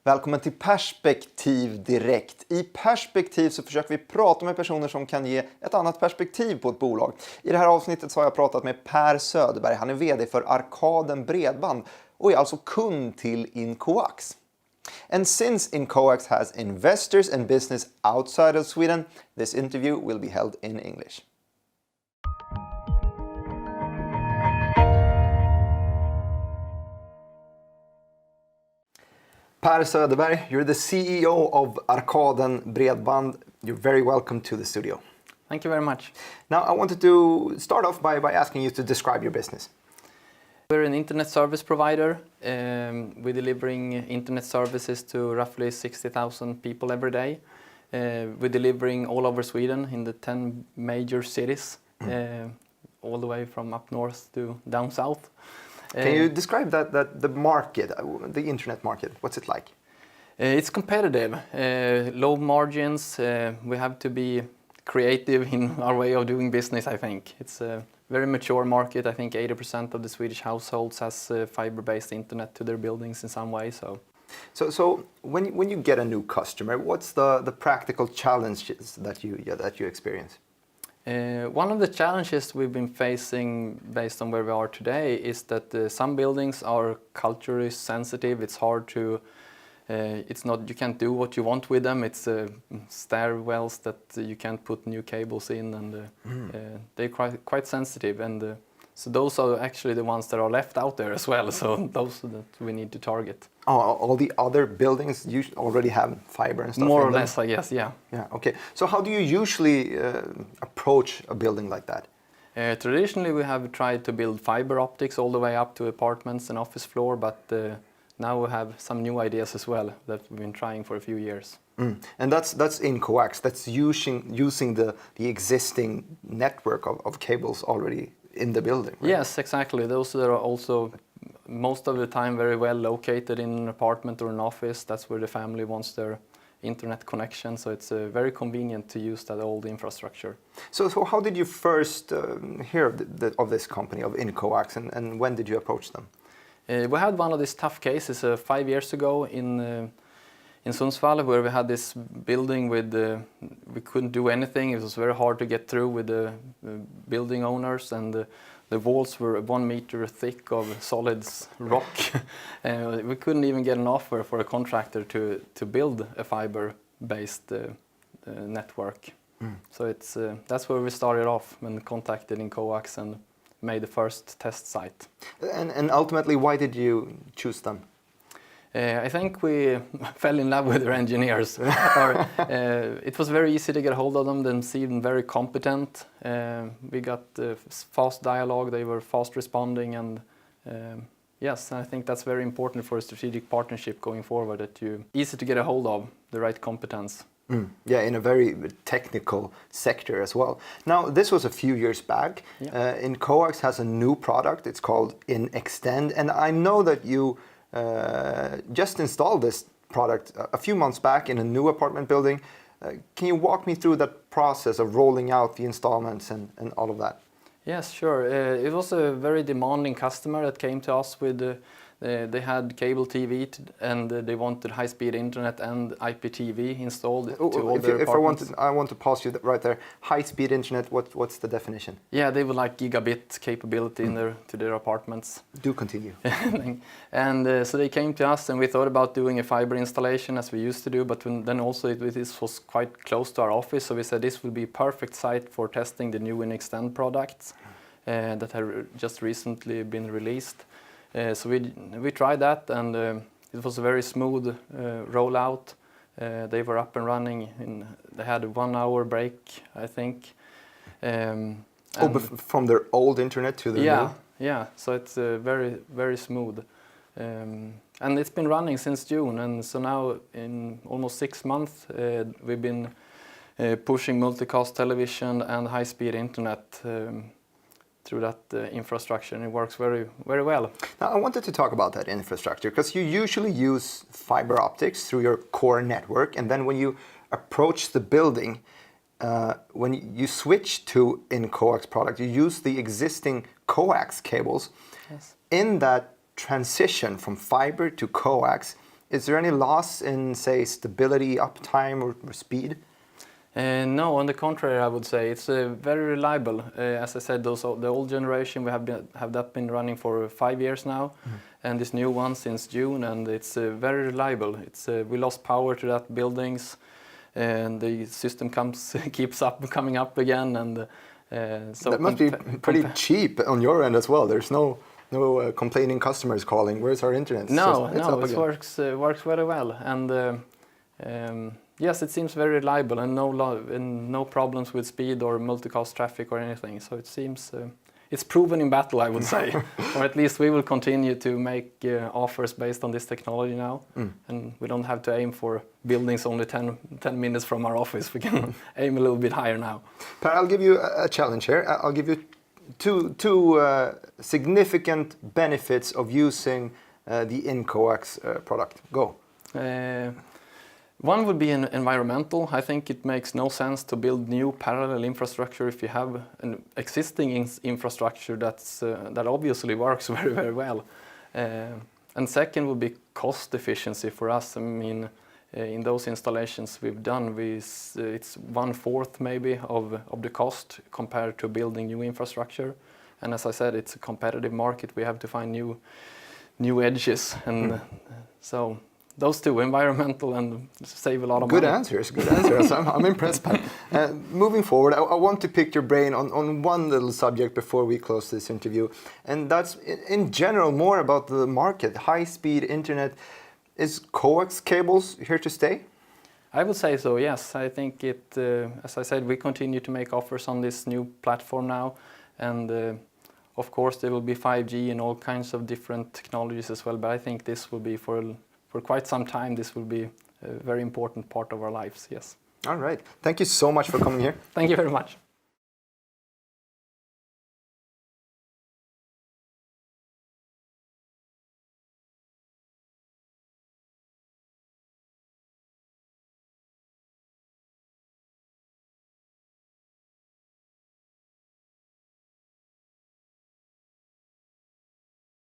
Välkommen till Perspektiv direkt. I Perspektiv så försöker vi prata med personer som kan ge ett annat perspektiv på ett bolag. I det här avsnittet så har jag pratat med Söderberg. Han är vd för Arkaden Bredband och är alltså kund till Incoax. And since Incoax has investors and business outside of Sweden, this interview will be held in English. Söderberg, you're the CEO of Arkaden Bredband. You're very welcome to the studio. Thank you very much. Now, I wanted to start off by asking you to describe your business. We're an internet service provider. We're delivering internet services to roughly 60,000 people every day. We're delivering all over Sweden in the 10 major cities, all the way from up north to down south. Can you describe the market, the internet market? What's it like? It's competitive, low margins. We have to be creative in our way of doing business, I think. It's a very mature market. I think 80% of the Swedish households has fiber-based internet to their buildings in some way. So when you get a new customer, what's the practical challenges that you experience? One of the challenges we've been facing based on where we are today is that some buildings are culturally sensitive. It's hard to, you can't do what you want with them. It's stairwells that you can't put new cables in, and they're quite sensitive. And so those are actually the ones that are left out there as well. So those that we need to target. Oh, all the other buildings already have fiber and stuff? More or less, I guess, yeah. Yeah, okay. So how do you usually approach a building like that? Traditionally, we have tried to build fiber optics all the way up to apartments and office floor, but now we have some new ideas as well that we've been trying for a few years. And that's Incoax. That's using the existing network of cables already in the building, right? Yes, exactly. Those are also most of the time very well located in an apartment or an office. That's where the family wants their internet connection, so it's very convenient to use that old infrastructure. So how did you first hear of this company, of Incoax, and when did you approach them? We had one of these tough cases 5 years ago in Sundsvall, where we had this building with we couldn't do anything. It was very hard to get through with the building owners, and the walls were 1 meter thick of solid rock. We couldn't even get an offer for a contractor to build a fiber-based network. So that's where we started off, and contacted Incoax and made the first test site. And ultimately, why did you choose them? I think we fell in love with their engineers. It was very easy to get hold of them. They seemed very competent. We got fast dialogue. They were fast responding, and yes, I think that's very important for a strategic partnership going forward. That easy to get a hold of the right competence. Yeah, in a very technical sector as well. Now, this was a few years back. Yeah. Incoax has a new product. It's called InExtend, and I know that you just installed this product a few months back in a new apartment building. Can you walk me through that process of rolling out the installments and all of that? Yes, sure. It was a very demanding customer that came to us with they had cable TV and they wanted high-speed internet and IPTV installed to all their apartments. I want to pause you right there. High-speed internet, what's the definition? Yeah, they would like gigabit capability to their apartments. Do continue. And so they came to us, and we thought about doing a fiber installation as we used to do, but then also this was quite close to our office, so we said this would be a perfect site for testing the new InExtend products that have just recently been released. So we tried that, and it was a very smooth rollout. They were up and running. They had a 1 hour break, I think. From their old internet to the new? Yeah. So it's very, very smooth. And it's been running since June, and so now in almost 6 months we've been pushing multicast television and high-speed internet through that infrastructure, and it works very, very well. Now, I wanted to talk about that infrastructure, because you usually use fiber optics through your core network, and then when you approach the building, when you switch to Incoax product, you use the existing coax cables. Yes. In that transition from fiber to coax, Is there any loss in, say, stability, uptime, or speed? No, on the contrary, I would say it's very reliable. As I said, the old generation we have that been running for 5 years now, and this new one since June, and it's very reliable. It's we lost power to that buildings, and the system keeps coming up again, and so that must be pretty cheap on your end as well. There's no complaining customers calling. Where's our internet? No, it works very well, and. Yes, it seems very reliable and no problems with speed or multicast traffic or anything. So it seems it's proven in battle, I would say. Or at least we will continue to make offers based on this technology now. And we don't have to aim for buildings only 10 minutes from our office. We can aim a little bit higher now. Per, I'll give you a challenge here. I'll give you two significant benefits of using the InCoax product. Go. One would be environmental. I think it makes no sense to build new parallel infrastructure if you have an existing infrastructure that obviously works very, very well. And second would be cost efficiency for us. I mean, in those installations we've done, it's 1/4 maybe of the cost compared to building new infrastructure. And as I said, it's a competitive market. We have to find new edges, and so. Those two, environmental and save a lot of money. Good answers. I'm impressed, Pat. Moving forward, I want to pick your brain on one little subject before we close this interview. And that's, in general, more about the market, high-speed internet. Is coax cables here to stay? I would say so, yes. I think as I said, we continue to make offers on this new platform now. And of course, there will be 5G and all kinds of different technologies as well. But I think this will be for quite some time, this will be a very important part of our lives, yes. All right. Thank you so much for coming here. Thank you very much.